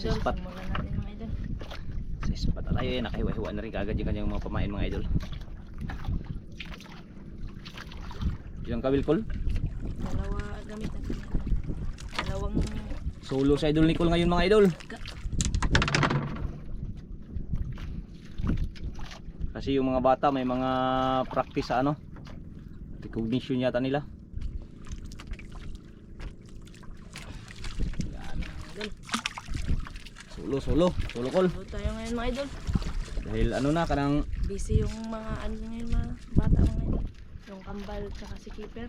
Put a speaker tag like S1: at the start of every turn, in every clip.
S1: Sa spot. Sa spot na tayo, nakahiwa-hiwa na rin kagad yung kanyang mga pamain mga idol. Ilang kawilkol?
S2: Dalawa gamit natin. Dalawang
S1: solo sa idol Nicole ngayon mga idol. Kasi yung mga bata may mga practice sa ano, recognition yata nila. Solo call.
S2: Solo tayo ngayon mga idol.
S1: Dahil ano na kanang
S2: Busy yung mga ano ngayon mga bata mga idol. Yung kambal tsaka si keeper.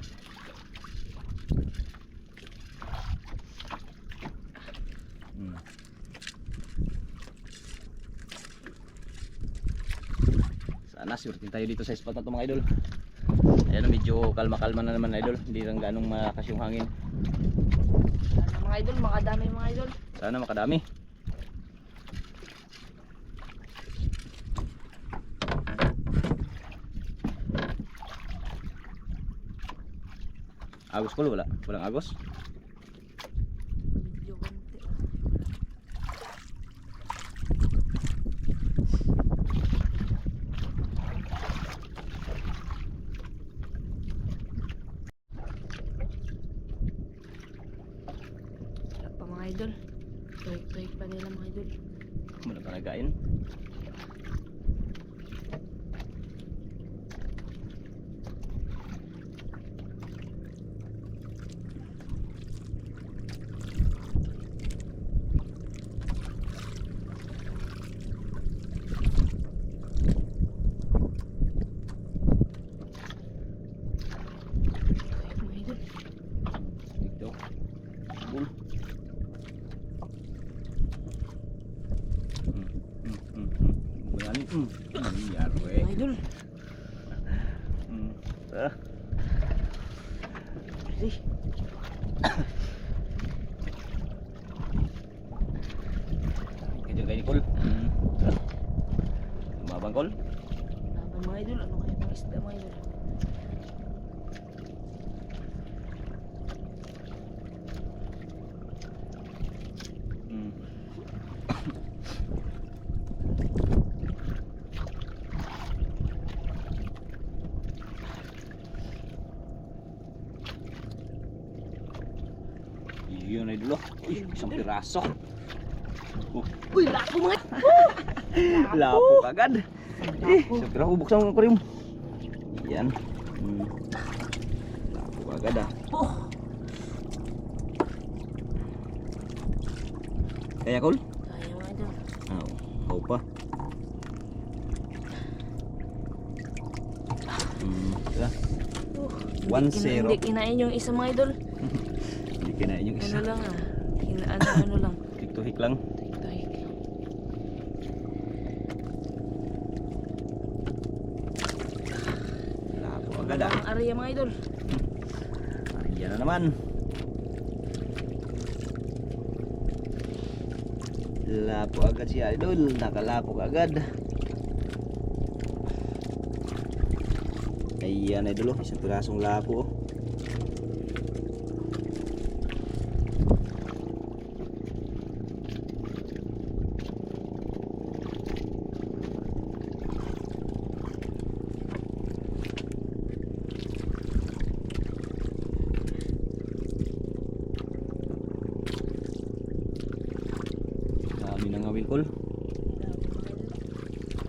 S2: Sana swerte tayo dito sa spot na to mga idol. Ayan, medyo kalma-kalma na naman idol. Hindi lang ganong malakas yung hangin. Sana mga idol, makadami mga idol.
S1: Sana makadami. Agos ko wala? Walang agos?
S2: Medyo konti. Wala pa mga idol. Tuwik-tuwik pa nila mga idol.
S1: Wala pa nagain.
S2: Idol.
S1: Kaya kayo Nicole. Mabang Col.
S2: Laban mga idol, ano kaya pang isda mga idol?
S1: Yun ay dulo. Uy, isang piraso.
S2: Uy, lapo mga
S1: Lapo kagad. Isang piraso. Buksan mo ko rin. Yan. Lapo kagad ah. Kaya Col?
S2: Kaya mga idol.
S1: Hau pa. Tara. 1-0.
S2: Hindi kinain yung isa mga idol.
S1: Hindi kinain yung isa.
S2: Ano lang ah. Ano lang.
S1: Tik-tuhik lang.
S2: Tik-tuhik.
S1: Lapo agad ah.
S2: Ang area mga idol.
S1: Ayan na naman. Lapo agad si idol. Nakalapo agad. Ayan idol oh. Isang pirasong lapo oh.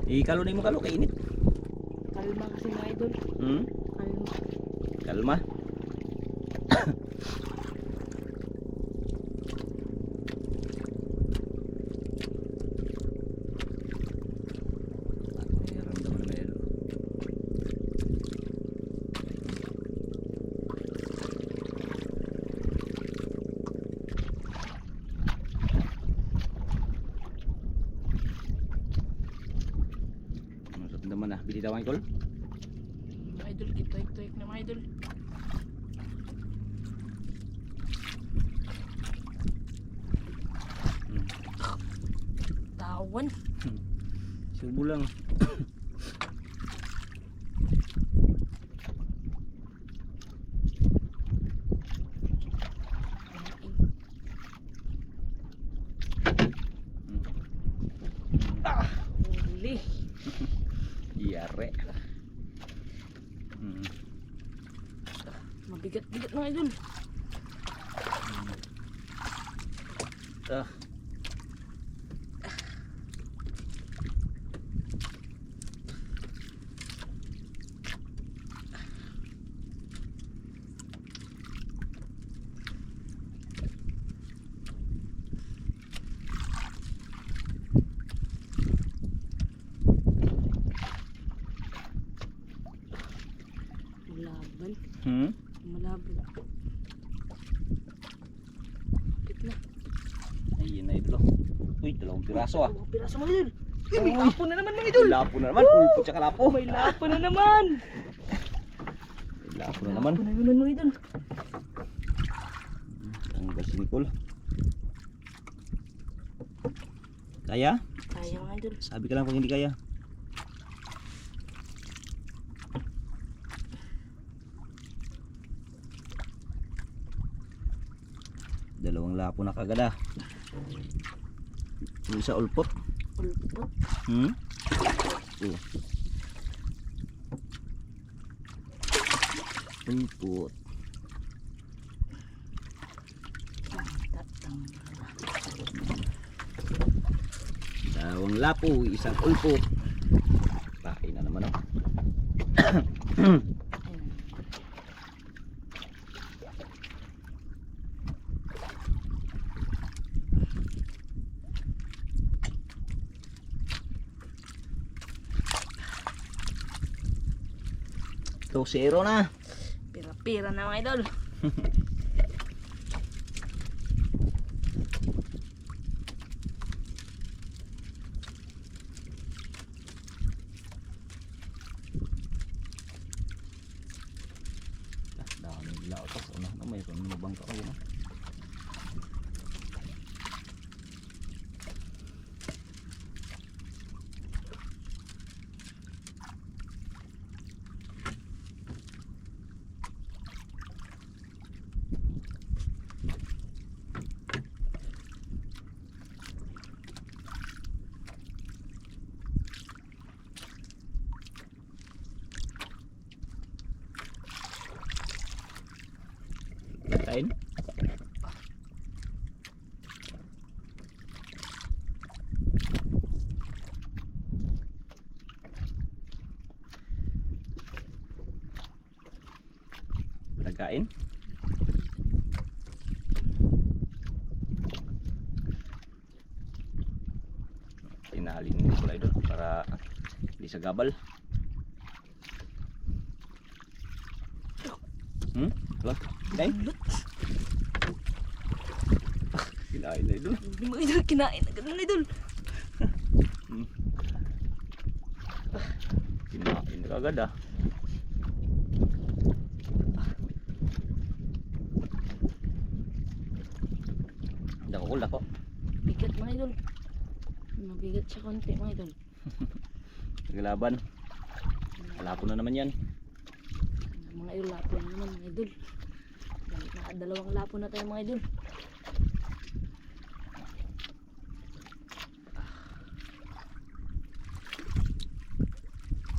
S1: Ikalo na mo kalo kay init.
S3: Kalma kasi mga idol.
S1: Hmm?
S3: Kalma.
S1: Kalma. Ramdaman na yun. Ano sa tindaman na? Binitawan ko.
S3: Mga idol, kitoik-toik na mga idol. Tawan.
S1: Subo lang.
S3: Huli.
S1: Yare.
S3: Mabigat-bigat mga idol.
S1: Ah.
S3: Malaban.
S1: Hmm?
S3: Malaban. Pit na.
S1: Ayun na idol. Uy, 2 piraso ah.
S3: Mga piraso mga idol. May
S1: Uy.
S3: lapo na naman mga idol.
S1: Lapo na naman, pulpo tsaka lapo.
S3: May lapo na naman.
S1: May lapo na naman.
S3: Lapo na naman mga idol.
S1: Tanggal singkol. Kaya?
S3: Kaya mga idol.
S1: Sabi ka lang pag hindi kaya. Dalawang lapo na kagad ah. Yung sa ulpot.
S3: Ulpot.
S1: Hmm? Oh. Ulpot. Dalawang lapo, isang ulpot. Pain na naman oh. Ito, 0 na.
S3: Pira-pira na mga idol.
S1: Dami nila ito. Ano na may mabang ka kayo. Kain? Nagkain? Tinaling ko lang doon para hindi sa gabal. Hmm? Wala? Kain? Kinain na idol.
S3: Hindi mga idol, kinain na ganun idol.
S1: Kinain na kagad ah. Dako.
S3: Bigat mga idol. Mabigat siya konti mga idol.
S1: Naglaban. Lapo na naman yan.
S3: Mga idol, lapo na naman mga idol. Dalawang lapo na tayo mga idol.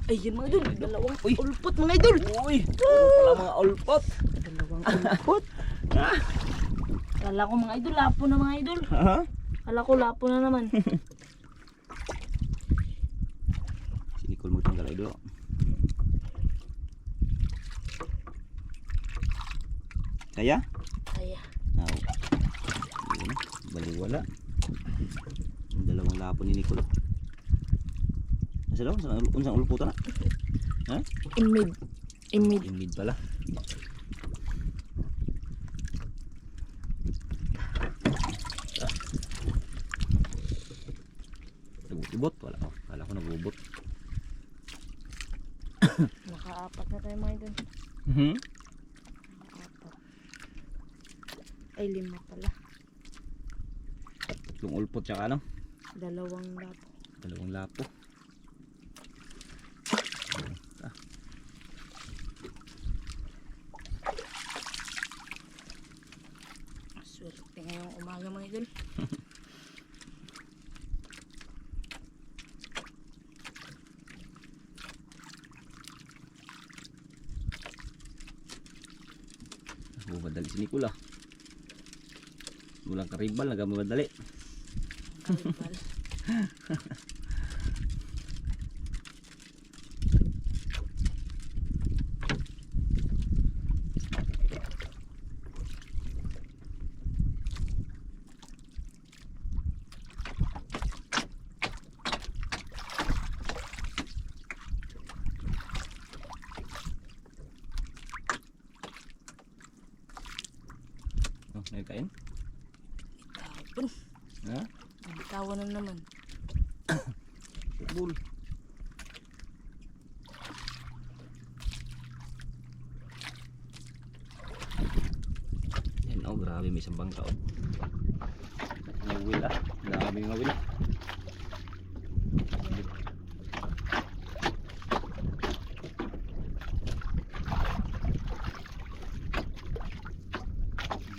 S3: Ayun mga idol, dalawang
S1: Uy.
S3: ulpot mga idol.
S1: Uy! Puro pala mga ulpot.
S3: Dalawang ulpot. Kala ko mga idol, lapo na mga idol.
S1: Ha?
S3: Kala ko lapo na naman.
S1: Kaya?
S3: Kaya.
S1: Aw. Yun, baliwala. Ang dalawang lapo ni Nicole. Asa daw? Unsang ulputan na? Ha?
S3: Imid. Imid.
S1: Imid pala. Nag-ubot? Wala ko. Kala ko nag-ubot.
S3: Nakaapat na tayo mga idol. Nakaapat. Ay, 5 pala.
S1: Tatlong ulpot tsaka ano?
S3: 2 lapo.
S1: Dalawang lapo.
S3: Swerte ngayong umaga mga idol.
S1: Bumadali si Nicole ah. Walang karibal, nagamadali.
S3: Karibal.
S1: Oh, nagkain?
S3: Tapon.
S1: Ha?
S3: Ang tawa na naman.
S1: Bul. Yan oh, grabe may isang bangka oh. Ngawil ah. Grabe ngawil.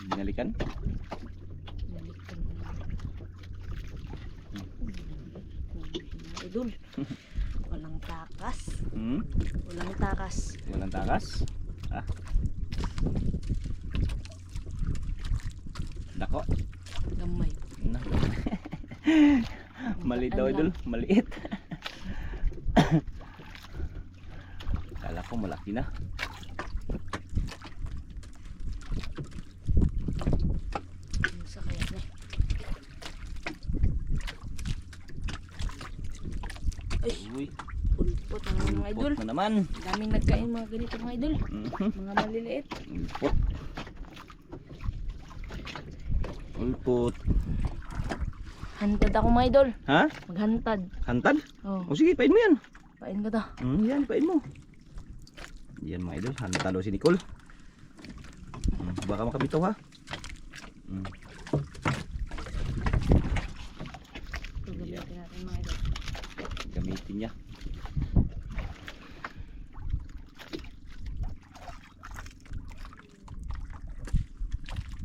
S1: Binalikan?
S3: Balikan mo. Mga idol. Walang takas.
S1: Hmm?
S3: Walang takas.
S1: Walang takas? Ah. Nako.
S3: Gamay.
S1: Na. Maliit daw idol, maliit. Kala ko malaki na.
S3: Ano sa kaya na? Ay,
S1: Uy,
S3: pulpot ang mga idol.
S1: pot na naman.
S3: Daming nagkain mga ganito mga idol.
S1: Mhm.
S3: Mga maliliit.
S1: Ulpot. Ulpot.
S3: Hantad ako mga idol.
S1: Ha?
S3: Maghantad.
S1: Hantad?
S3: Oh,
S1: O sige, pain mo yan.
S3: pain ko to.
S1: Yan, pain mo. Yan mga idol, hantad daw si Nicole. Baka makabitaw ha.
S3: Ito gamitin natin mga idol.
S1: Gamitin niya.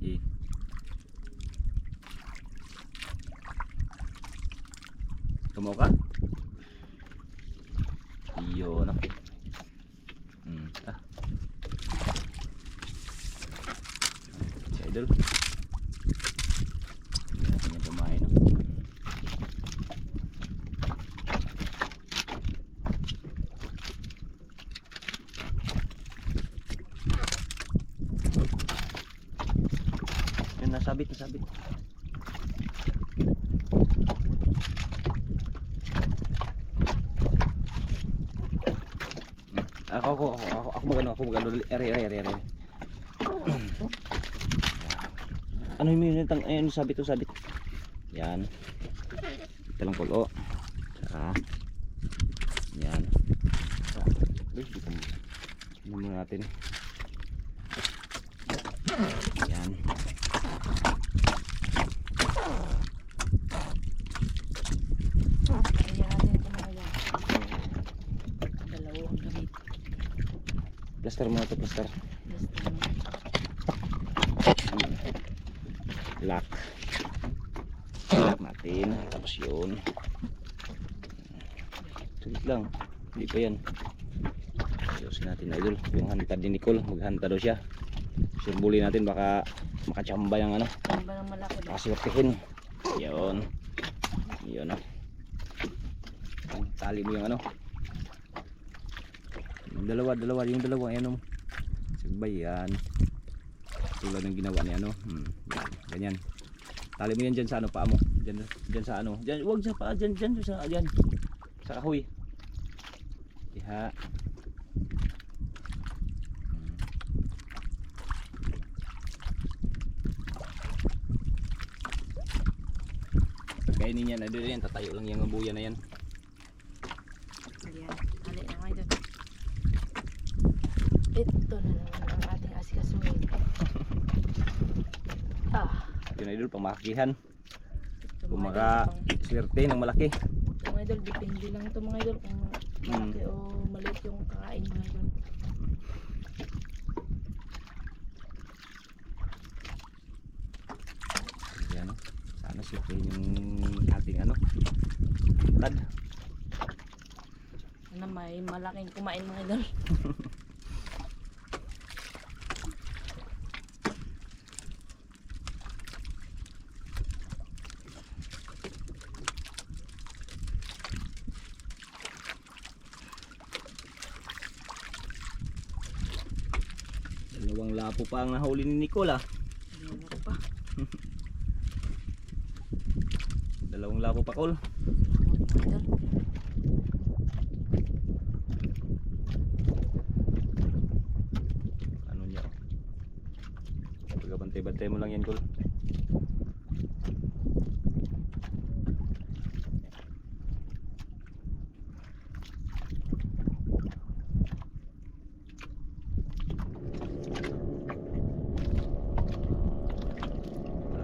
S1: Eh. Tumaw ka? Iyo na. Ah. Si Idol. Hindi natin yung kumain. No? Yan, nasabit, nasabit. Ako magano. Ere. Ano yung minutang, ayun, sabit. Yan. Ito lang pulo. Saka, yan. Dito muna natin. Yan.
S3: Kaya natin ito mga idol. Dalawang gamit.
S1: Plaster muna ito, plaster.
S3: Basta naman.
S1: Lock. Lock natin. Tapos yun. Sulit lang. Hindi pa yan. Ayusin natin idol. Yung hantad ni Nicole. Maghanta daw siya. Surbuli natin baka makachamba yung ano.
S3: Ano ba ng malaki ba?
S1: Paswertihin. Yun. Yun o. Tali mo yung ano. Yung dalawa. Yung dalawa. Ayan o. Sagbay yan. Tulad ng ginawa ni ano. Yan, ganyan. Tali mo yan dyan sa ano, paa mo. Dyan sa ano. Dyan, huwag sa paa, dyan sa, dyan. Sa kahoy. Iha. Pagkainin yan, ano yan, tatayo lang yung buya na yan.
S3: Ayan, ali na mga idol. Ito na naman ang ating asikasuhin.
S1: Yun idol, pamakihan.
S3: Ito
S1: Kung
S3: mga idol,
S1: maka-swerte ng malaki.
S3: ito mga idol, depende lang ito mga idol kung malaki o maliit yung kakain mga idol.
S1: Yan, sana swertehin yung ating ano, tad.
S3: Ano, may malaking kumain mga idol.
S1: Dalawang lapo pa ang nahuli ni Nicole ah.
S3: Ayan ako pa.
S1: Dalawang lapo pa, Col.
S3: Mga idol.
S1: Ano niya oh. Pagkabantay-bantay mo lang yan, Col.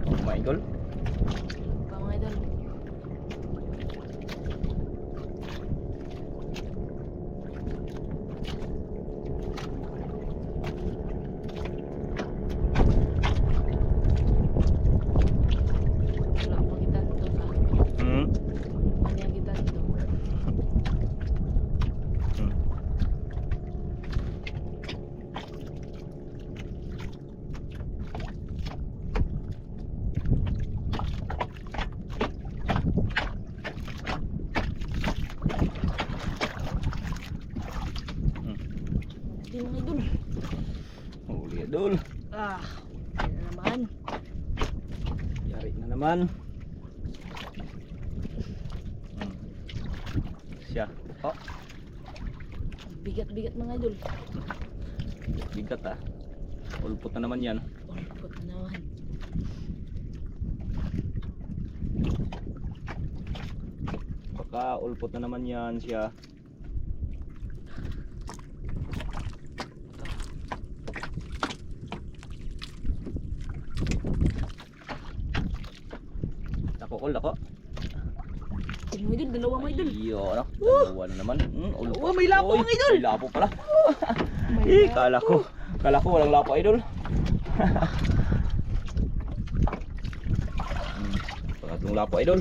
S1: Kumain, Col.
S3: Pa mga idol. Wala pa kita dito ka. Ano yang kita dito? Hindi mga idol.
S1: Huli, idol.
S3: Yan na naman.
S1: Yari na naman. Siya. Oh,
S3: Bigat-bigat mga idol.
S1: bigat ah. Ulpot na naman yan.
S3: Ulpot na naman.
S1: Baka ulpot na naman yan siya. Ako, Col, ako.
S3: Yan mga idol, dalawa mga idol.
S1: Iyo, ano? Dalawa na naman. Ulpot.
S3: Oh, may lapo,
S1: Oy,
S3: mga idol.
S1: May lapo pala.
S3: May
S1: Eh,
S3: lapo.
S1: kala ko walang lapo, idol. Pangatlong lapo, idol.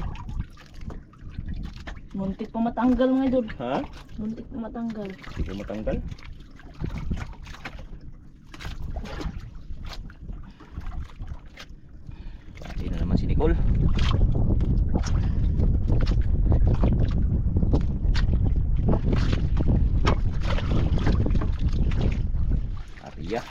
S3: Muntik pa matanggal mga idol.
S1: Ha?
S3: Muntik pa matanggal.
S1: Hindi ko matanggal. Pati na naman si Nicole. Aria.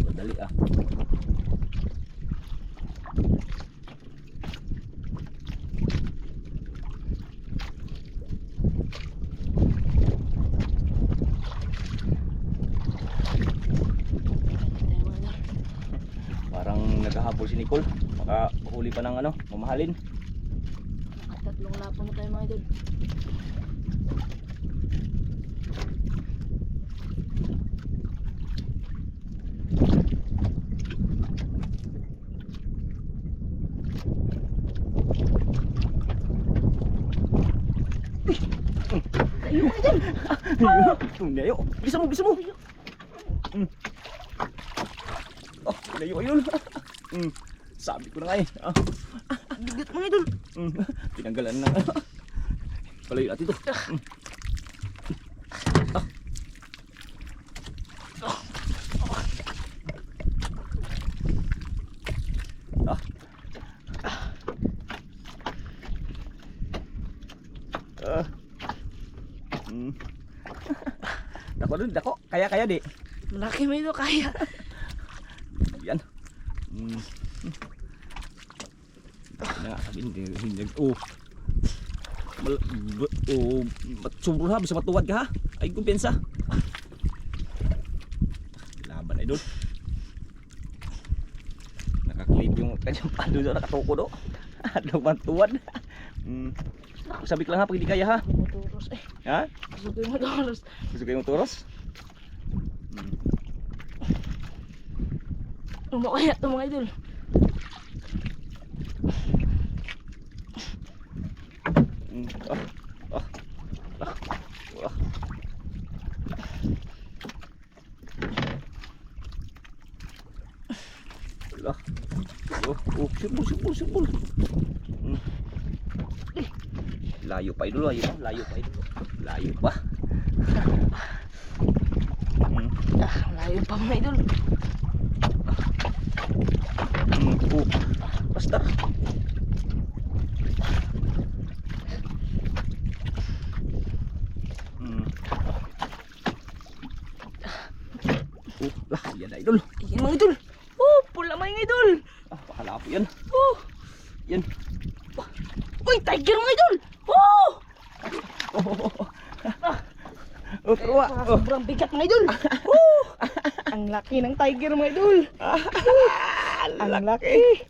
S1: Madali ah.
S3: Ayan mga idol.
S1: Parang naghahabol si Nicole. Baka huli pa ng ano, mamahalin.
S3: Nakatatlong lapo na tayo mga idol. Tayo mga idol.
S1: Nayo. Bisa mo, bisa mo. Oh, nayo ayun. Sabi ko na nga eh.
S3: Bigat mga idol.
S1: Tinanggalan na. Palayo natin ito.
S2: Dako dun, dako. Kaya di.
S3: Malaki mga idol, kaya.
S2: Yan. Na nga sabi hindi. Oh. Sobrang ha, bisa matuwad ka ha. Ay kumpensa. Laban idol. Nakaklip yung kanyang palo sa nakatuko do. Adlaw man tuwad. Sabi ko lang ha pag hindi kaya ha.
S3: Motoros eh.
S2: Ha?
S3: Gusto ko yung motoros.
S2: Gusto kayo turos?
S3: Ano kaya ito mga idol?
S2: Sibol. Layo pa idol, layo pa idol. Layo pa.
S3: Layo pa mga idol.
S2: Basta. Lah, yan na idol.
S3: Yan mga idol. Pula mga idol.
S2: Bahala po yan. Yan.
S3: Uy, tiger mga idol.
S2: Truwa.
S3: Sobrang bigat mga idol. Ang laki ng tiger mga idol. Ang laki.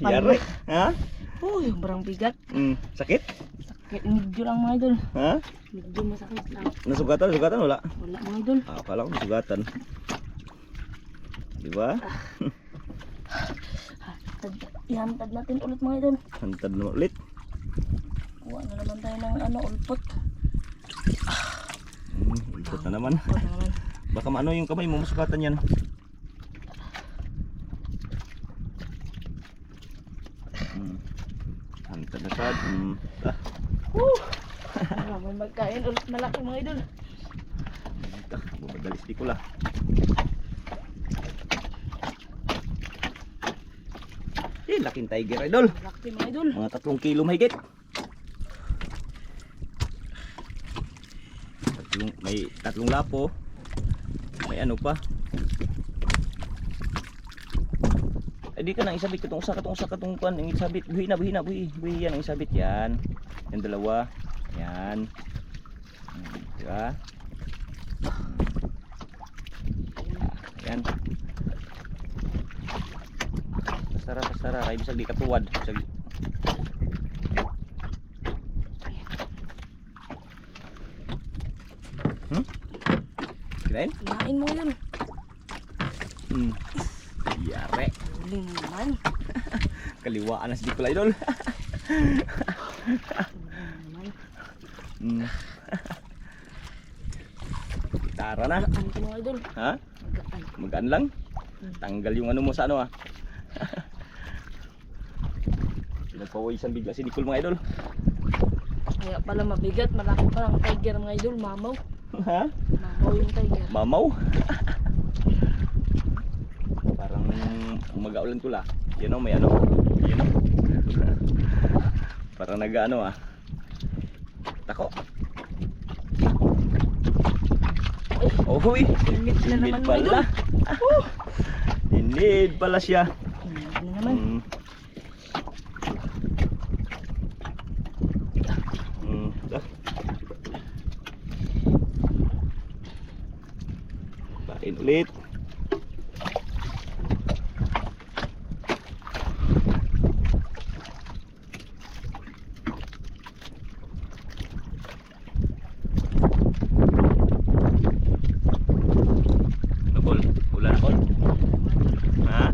S2: Yari. Ha?
S3: Sobrang bigat.
S2: Sakit?
S3: Sakit, medyo lang mga idol.
S2: Ha?
S3: Medyo masakit lang.
S2: Nasugatan wala?
S3: Wala mga idol.
S2: Akala ko nasugatan. Di ba?
S3: Ihantad natin ulit mga idol.
S2: Hantad na ulit.
S3: Kuha na naman tayo ng ulpot.
S2: Ulpot na naman.
S3: Ulpot na naman.
S2: Baka maano yung kamay mo, masugatan yan. Hantad na sad.
S3: May magkain ulit malaki mga idol.
S2: Babadalis di ko lang. Laking tiger idol.
S3: Malaki mga idol.
S2: Mga 3 kilo mahigit. May 3 lapo. May ano pa. Ay di ka nang isabit katong usa katong kuan ang isabit. Buhi yan ang isabit yan. Yung dalawa. Yan. Diba? Yan. Pastara kay bisag di katuwad. Bisag Kirain?
S3: Kinain mo yun.
S2: Yare.
S3: Huli naman.
S2: Kaliwaan na si Dikula idol. Tara na.
S3: Magaan ito mga idol.
S2: Ha?
S3: Magaan.
S2: Magaan lang. Tanggal yung ano mo sa ano ah. Nagpawisan bigla si Nicole mga idol.
S3: Kaya pala mabigat. Malaki pa lang tiger mga idol. Mamaw.
S2: Ha?
S3: Mamaw yung tiger.
S2: Mamaw? Parang mag-aulan tula. Yan o, may ano. Yan o. Parang nag-ano ah. Tako. Oh, huy.
S3: Init na naman mga
S2: pala.
S3: idol.
S2: Inid pala siya.
S3: Init na naman.
S2: Kain ulit. Nakol, ulan nakol. Ha?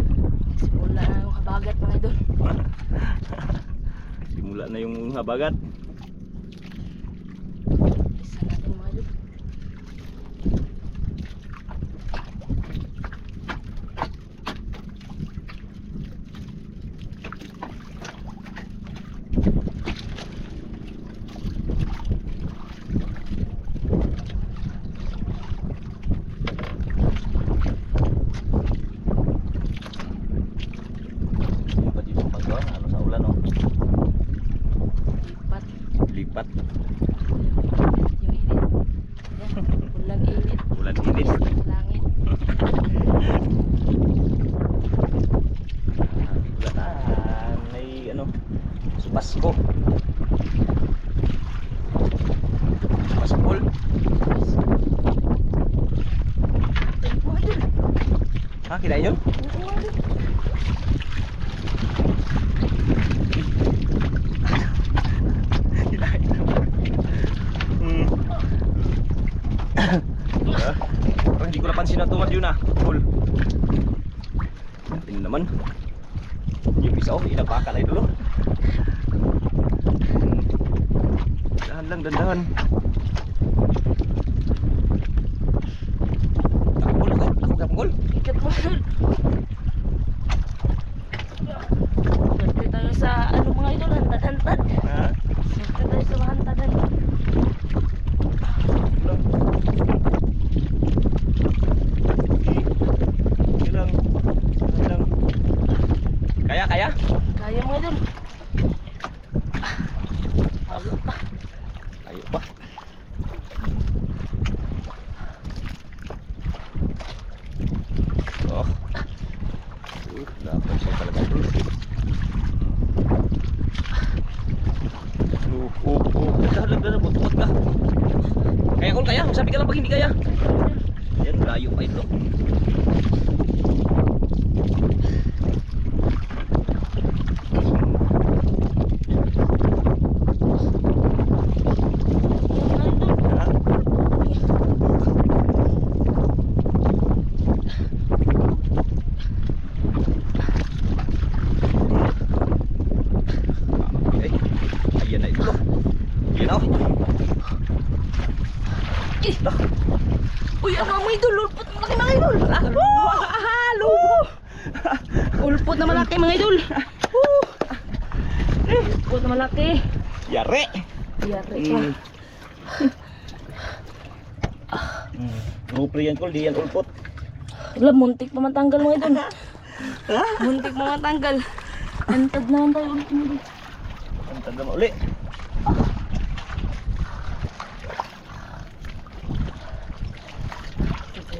S3: Simula na yung habagat mga idol.
S2: Simula na yung habagat.
S3: Isa natin mga idol.
S2: Yung pa dito pag ano sa ulan oh.
S3: Lipat.
S1: Pasko. Paskol. Ha, kinain yun? Kinain naman. Parang hindi ko napansin na tungad yun ah. Cool. Tingnan naman. Yung isa oh, inabaka na ito. Dahan lang, dandahan. Takbol ako, takbol.
S3: Ikat mo idol. Balik tayo sa ano mga idol, hantad-hantad.
S1: Ha?
S3: Balik tayo sa hantad-hantad.
S1: Ilang. Ilang. Kaya, kaya?
S3: Kaya mga idol.
S1: Ayo pa. Oh. Dapat siya talaga ito. Dahan-dahan, butuot ka. Kaya kung kaya, sabi ka lang pag hindi kaya. Yan, layo pa ito. Ayan na ito. Ayan na.
S3: Uy, ano mga idol? Ulpot na malaki mga idol. Ulpot na malaki mga idol. Ulpot na malaki.
S1: Yare.
S3: Yari ka.
S1: Rupre yan kol, di yan ulpot.
S3: Wala, muntik pa matanggal mga idol. Muntik pa matanggal. Antad naman tayo ulit mga idol.
S1: Ang tanda mo uli.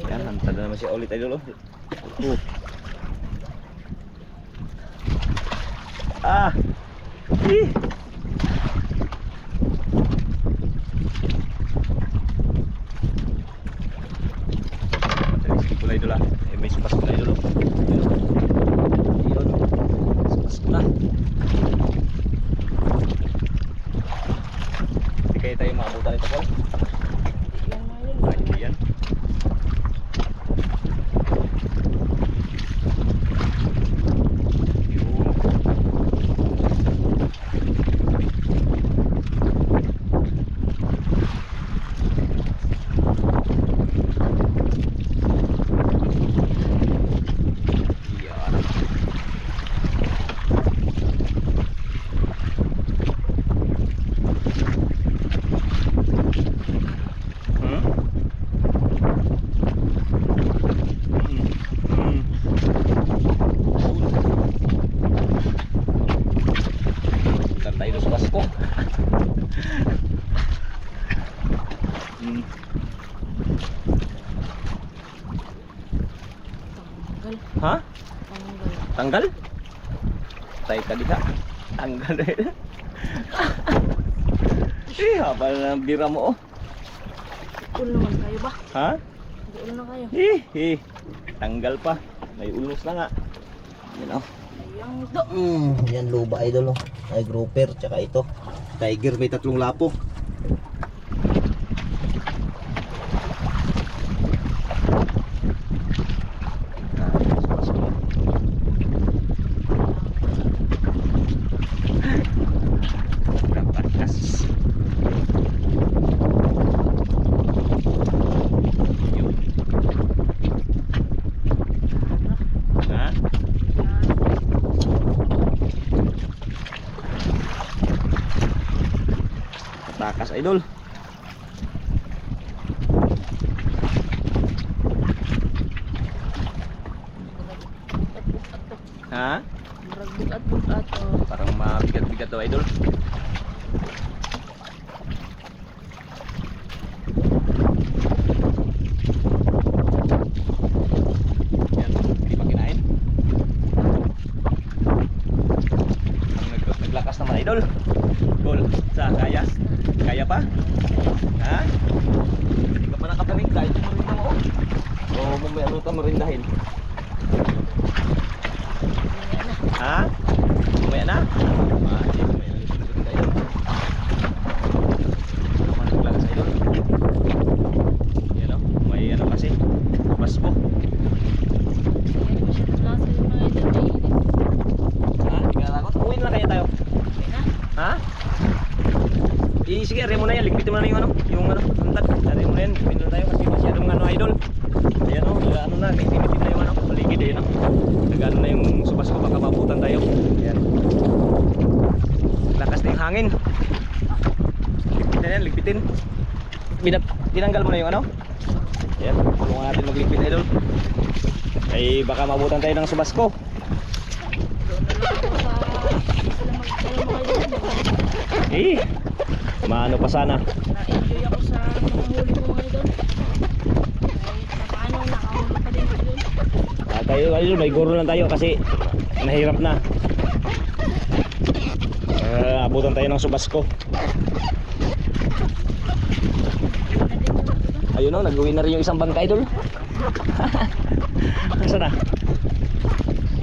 S1: Yan, hantad na naman siya ulit idol. Ah! Eh! Sige ko na idol ah. Eh, may supas ko na idol. Yun. Supas ko na. Hindi kaya tayo makabutan ito ko.
S3: Yan mga idol.
S1: Ah, hindi yan. Tayo sa Pasko. Ha? Tanggal? Tay ka diha. Tanggal eh. Eh, haba na ng bira mo oh.
S3: Ulo naman kayo ba?
S1: Ha?
S3: Hindi ulo na kayo.
S1: Eh. Tanggal pa. May ulos na nga. Yan oh.
S3: Ayang do.
S1: Yan luba idol oh. Ay grouper tsaka ito. Tiger may 3 lapo. Takas idol. Ha?
S3: Murag bugat-bugat oh.
S1: Parang mabigat-bigat to idol. Yan, hindi pa kinain. Naglakas naman idol. idol. Cool. Kaya? Kaya pa? Ha? Hindi ka pa nakaparinda. Ito marinda mo. Oo, mamaya ano ka marindahin? Ha? Mamaya na? Mamaya na marinda idol. Naman lang sa idol. Yan o, may ano kasi. Pasko. Ha? Hindi ka nakakot? Uwi na lang kaya tayo. Ha? Sige, rin mo na yan. Ligpitin mo na yung ano. Yung ano, hantad. Rin mo na yan. Ligpitin na tayo kasi masyadong ano idol. Ayan o, ano na. Ligpitin na yung ano. Paligid eh. Nagano na yung subas ko. Baka mabutan tayo. Ayan. Lakas na yung hangin. Ligpitin na yan. Ligpitin. Tinanggal mo na yung ano. Ayan. Tulungan natin magligpit idol. Ay baka mabutan tayo ng subas ko. Eh, maano pa sana.
S3: Na-enjoy ako sa mga huli ko mga idol. Kahit paano, nakahuli pa din mga idol.
S1: Tayo idol, may guro lang tayo kasi mahirap na. Abutan tayo ng subas ko. Ayun o, nag-uwi na rin yung isang bangka idol. Saan na?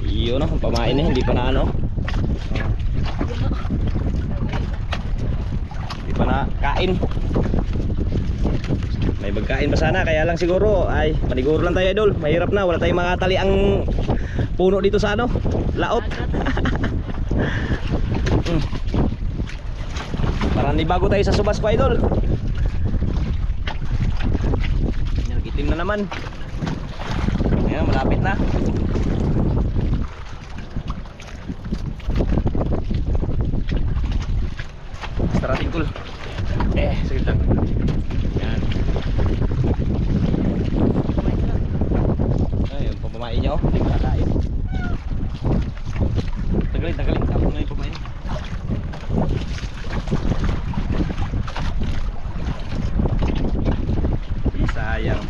S1: Yun o, pamain na, hindi pa na ano. Hindi pa na kain. May magkain pa sana, kaya lang siguro ay paniguro lang tayo idol. Mahirap na, wala tayong makatali ang puno dito sa ano, laot. Parang bago tayo sa subas ko idol. Itim na naman. Ayan, malapit na. Starating cool. Sige lang. Ayan. Ayun, pamamain niya oh. Hindi ko nakain. Tagalin. Tapos na yung pamain. Sayang.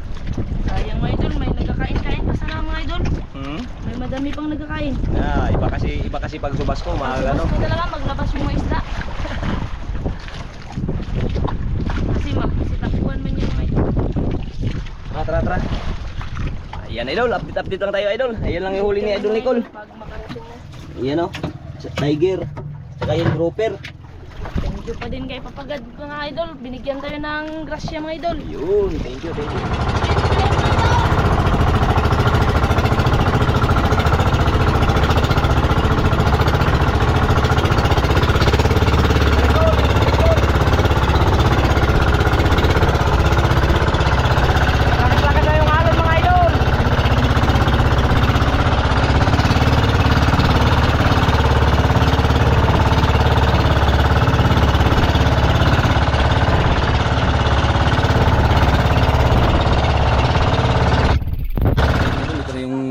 S3: Sayang mga idol, may nagkakain-kain pa sana mga idol. May madami pang nagkakain.
S1: Iba kasi pag subas ko, ano.
S3: Gusto talaga maglabas yung mga isda. Kasi takbuhan man yun mga idol.
S1: Tara. Ayan idol, update lang tayo idol. Ayan lang yung huli ni Idol Nicole.
S3: Pag makarating na.
S1: Ayan o, tiger. Saka yung grouper.
S3: Thank you pa din kay Papagad mga idol. Binigyan tayo ng grasya mga idol.
S1: Yun, thank you. Lakas na yung alon mga idol.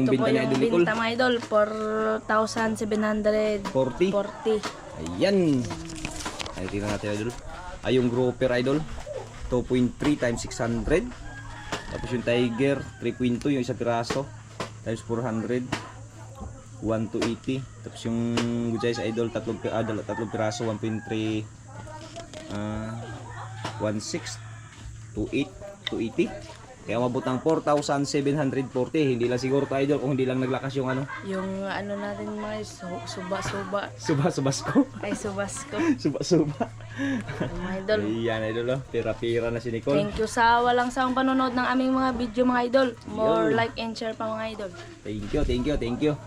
S3: Ito po
S1: Binta ni
S3: yung
S1: Idol Nicole.
S3: binta mga idol. 4,740.
S1: 40. Ayan. Ay, tingnan natin idol. Ay, yung grouper idol. 2.3 times 600. Tapos yung tiger, 3.2 yung isang piraso. Times 400. 1,280. Tapos yung good size idol, tatlong piraso, 1.3. 1.6. 2.8. 280. Kaya umabot ng 4,740. Hindi lang siguro tayo idol kung hindi lang naglakas yung ano.
S3: Yung ano natin mga suba-suba.
S1: Subas ko.
S3: Ay subasko.
S1: Suba.
S3: Mga idol.
S1: Ayan idol oh. Pira-pira na si Nicole.
S3: Thank you sa walang sawang panonood ng aming mga video mga idol. More
S1: Yo.
S3: like and share pa mga idol.
S1: Thank you.